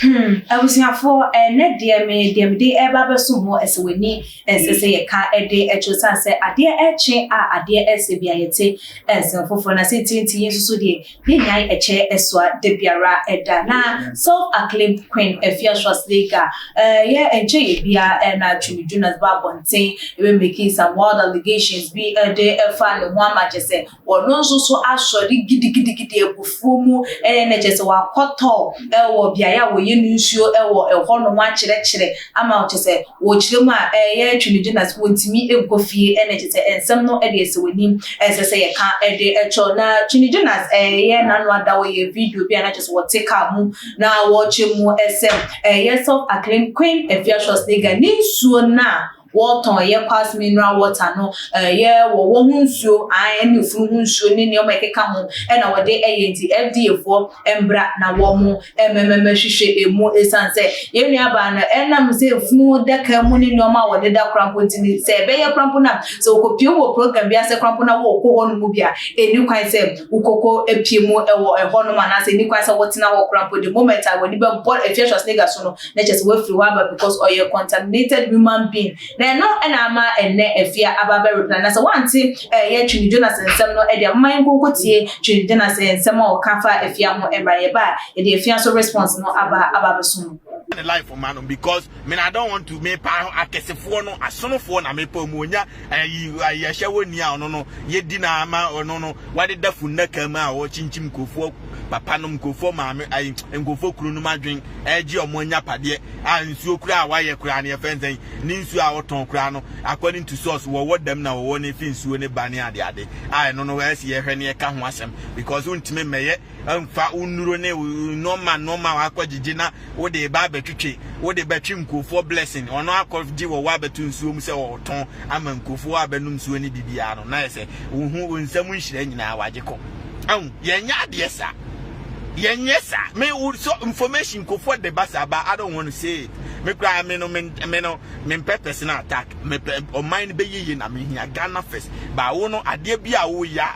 I was here for a net dear me, day ever so more as we need, as I say a car a day at your son say, a dear chair, a dear SBIT, as for a city to use so dear, being a chair as what de Biara a dana, so acclaimed Queen Afia Schwar, and Jay Bia and actually Jonas Babon saying, even making some wild allegations be a day a fan of one match say, or no so actually giddy bufumu, and just a tall, or Biaya. Nsuo ewo eho no wa kyerɛkyerɛ ama o kyese wo kyerɛ mu a Twene Jonas wontimi egofie ene kyese ensem no de ese wani esese ye ka de echo na Twene Jonas nanu ada wo ye video bi na kyese wo take am na wo kyemu esem self acclaimed Queen Afia Schwar ni nsuo na water ye pass mineral water no wo nsuo ani funu nsuo ni ne o mekeka ho e na wo de enti FDA fo embra na wo mo hwehwe emu esanse ye nuaba na enam se funu deka mu ni no ma wo de da krampo ntini se be ye krampo na se okopie wo program bia se krampo na wo ko ho no mu bia eni kwan se ukoko epie mu ewo eho no ma na se eni kwan se wo tina wo krampo the moment I when be board Afia Schwar so no na just we free wa because or you contaminated human being no enama enne Afia ababe reply so wanti Twene Jonas ensem no e de man kokotie Twene Jonas ensem o kafa Afia ho embraye ba e de Afia so response no aba beso the life for man because I don't want to make akesefo no asonofo na mepa mu onya ya hyewo ni a no ye di na ama no wade dafu naka ma wo chinchim kofo papa no mkofo maame ngofo kuru no madwen eji omonya pade a nsuo kura a waye kura na yefenzen ni nsuo a woton kura no according to source wo dem na wo ne fi nsuo ne bane ade no we se ye hwe ne ka ho asem because untime meye amfa unuro ne normal akogigi na wo de ba betwetwe wo de betwe mkofo blessing ono akogigi wo wa betu nsuo mu se wo ton ama mkofo abenum nsuo ne bibia no na se wo hu nsam nhira nyina wageko yenya ade sa Yes, me so information go for the bus, but I don't want to say it. Me cry me purpose na attack. Me or mind be ye na me here Ghana first. But I no ade bia wo ya.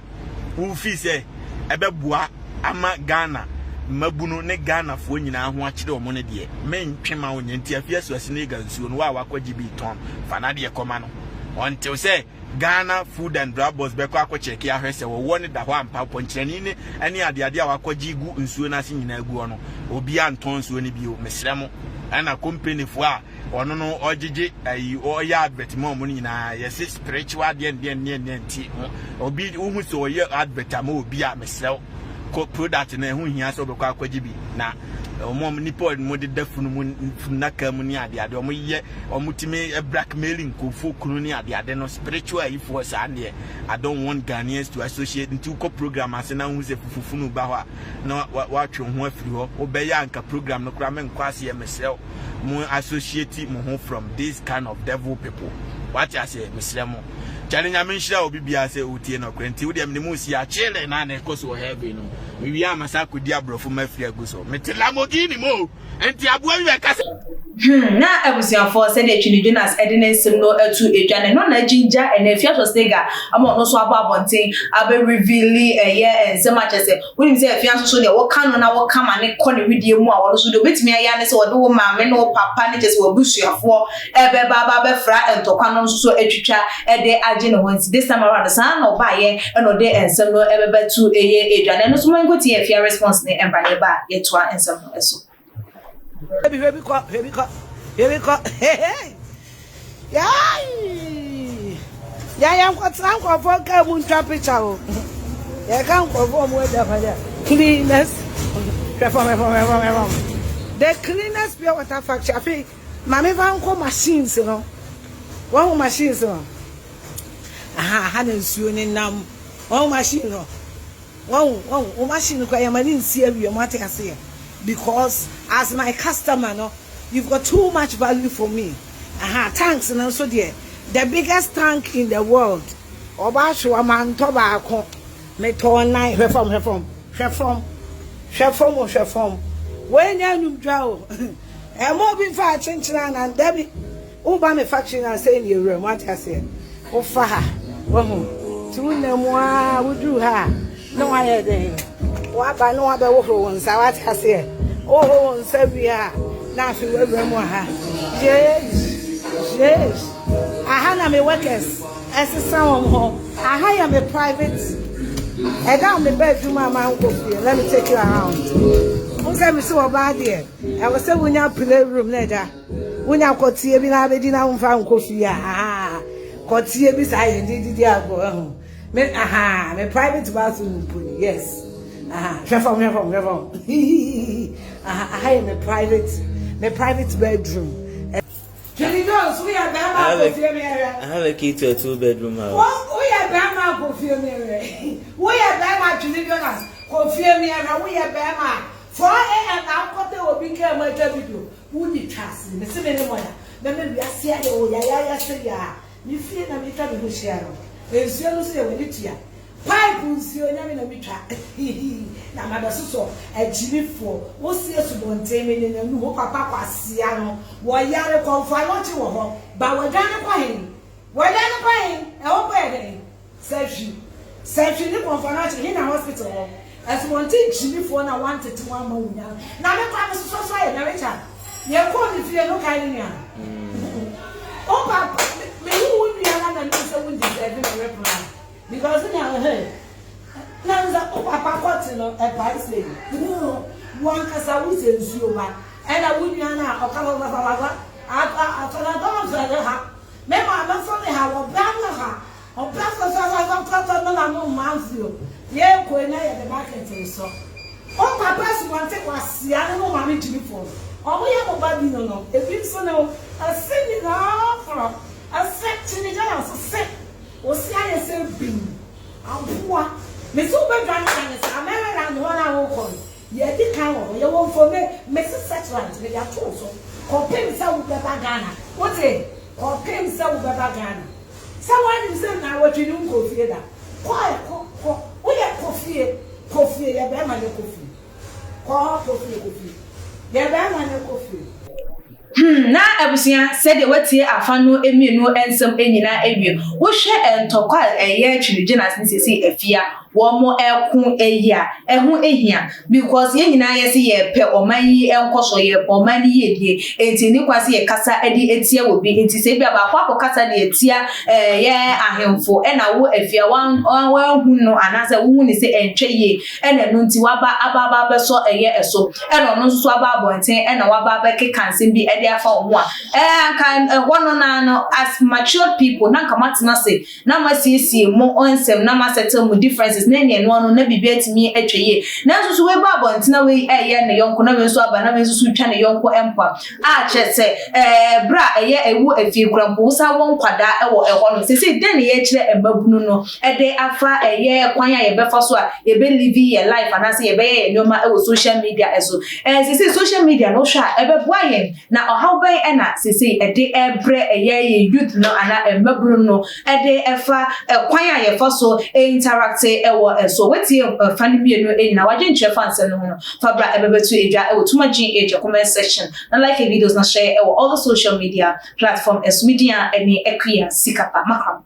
Wo fi say ebe bua ama Ghana. Mabuno ne Ghana fo nyina ho akire o mo ne de. Me ntwema wo nyanti Afia Schwar Snega nsuo no wa akwaji bi ton. Fa na de koma no. Until say Ghana Food and Drug Boss beko akocheki ahwese wo woni da ho ampa ponkyerani ne ani ade a wakogi gu nsuo na se nyina gu ono obi anton nsuo ne bio mesremo ana company fo a ono no ogigi oya advert mo mo nyina yes spiritual de nti obi uhu so oye advert ma obi a mesrew ko product na hu hia so beko akogi bi na omom nipo mo de dafunu mu naka mu ni ade omoye omutime blackmailing ko fokunu ni ade no spiritual ifo sa ande I don't want Ghanaians to associate into ko program ase na hu se fufufunu ba ho na watwe ho afiri ho obeya anka program no kra men kwase ye mesel mo associate mo ho from this kind of devil people what I say mesel mo challenge menshira obi bia se otie no kwenti wo dem ne mu si a chile na na ekoso heaven no we wi amasa kodi abrofo mafia guso metelamogini mo enti aboa wi kasa na abusiafo said Twene Jonas edensem no atu edwane no na jinja and Afia Schwar ama no so abonten abe reveal ensem achese woni say Afia so de wo kan no na wo kama ne ko ne widie mu a wo so de betimi aya ne se wo de wo maame no papa ne chese wo busuafo ebe baba be fra entokwa no so atwitwa ede age ne wonsi this time around san no ba ye no de ensem no ebe betu edwane no so man go tie Afia response ne emba ne ba yetwa ensem no eso Here we go. Hey. Yeah, I'm got some for Kamun Trapichao. Yeah, can't perform with the cleanest. The cleanest pure water factory. I think Mammy Van machines, you know. One machine, so. Hadn't seen in them. One machine, one machine. I didn't see you, what I say. Because as my customer, no, you've got too much value for me. Thanks, and also the biggest tank in the world. Obasho man tobacco. Me to nine reform. When you draw, I'm moving for change and Debbie. Uba me faction and saying your room, what I say. Oh, faha, one, two, no more, would you have? No, I had what I know about ones, what I say. Oh, Sabia. Now she will be more. Yes. I have my workers. As a sound home. I hire my private. And down the bedroom, my uncle. Let me take you around. Who said me so bad here? I was saying when you play room, Neda. When you got here, we have a dinner found coffee. Ah, got here beside you. Did you go? My private bathroom. Yes. From. I have my private bedroom. Jenny Jones, we are Bama. I have a key to a 2-bedroom house. We are Bama, confirm me. We are Bama, Jenny Jonas. Confirm me, we are Bama. 4 a.m. now, what they will become my video. Who did trust me? Mr. Menemoya. Then we are saying, oh, yeah, you feel that we can be sharing. There's seriously a little. Pipe will see your name in a mitra. Now, Mother Suso, a Jimmy for what sees to contain in a new papa, Siano, why Yara confine what you want, but we're done paying. We're done paying, our wedding. Said she didn't confine in a hospital. As one thing Jimmy for I wanted to 1 more. Now, the promise is so sorry, Narita. You're calling if you're no kind of oh, Papa, me who would be another minister wouldn't deserve a reply. Because in our head, now that Papa got a price lady. One casa was in Zuma, and I would be an hour of Calababa. After I don't know her. Maybe I'm not from the house of Bama or Pastor Sasa Manzio. Yeah, Quene at the market. So, all Papa's wanted was Siano Mammy to be for. All we have a baby no. If you so know, a singing off from a section in the house, a set. O si aye se bin aboa me so be dwan kan se America no na wo kon ye di kan wo ye wo fo me se satellite me ya to so compare se wo be ba Ghana what say compare se wo be ba Ghana someone say na wo twi nu ko fie da ko wo ye ko fie ye be ma ne ko fie ko fie ye be ma ne ko fie na abusia said wetie afano emienu ensem enyina ewie wo hwe entokwa eye Twene Jonas nsisi Afia wo mo ekun ehia ehun ehia because ye nyina ye se ye pe oman yi enkoso ye oman yi edie enti ni kwase ye kasa edi etie obi enti se bia ba kwa kasa de etia ye ahemfo na wo Afia wan hu no anase wo ni se entwe ye na no nti waba ababa beso eye eso no no so aba abonten na waba be kekanse bi ede afa omo a kan wono na no as matured people na kamatina se na masiesie mo onsem na masettle mo differences na ne no no na bibia timi atweye na so we ba bontina we eye ne yonko na we so aba na we so twa ne yonko empa a chese bra eye ewu Afie krampo sa won kwada ewo eho no se den ne ye kire embabunu no ede afa eye kwan ya ye befa so a ye be live your life and say ye be ye nyoma ewo social media eso se social media no sha ebe boayen na how by ena say a day ebre eye youth no ana embaburu no ede efa kwan ya ye fa so interact ewo so wetie fani mienu enina waje nche fans no no fabra ebebetu eja ewo tuma gh comment section na like videos na share ewo all the social media platform as media any QAS sikapa makram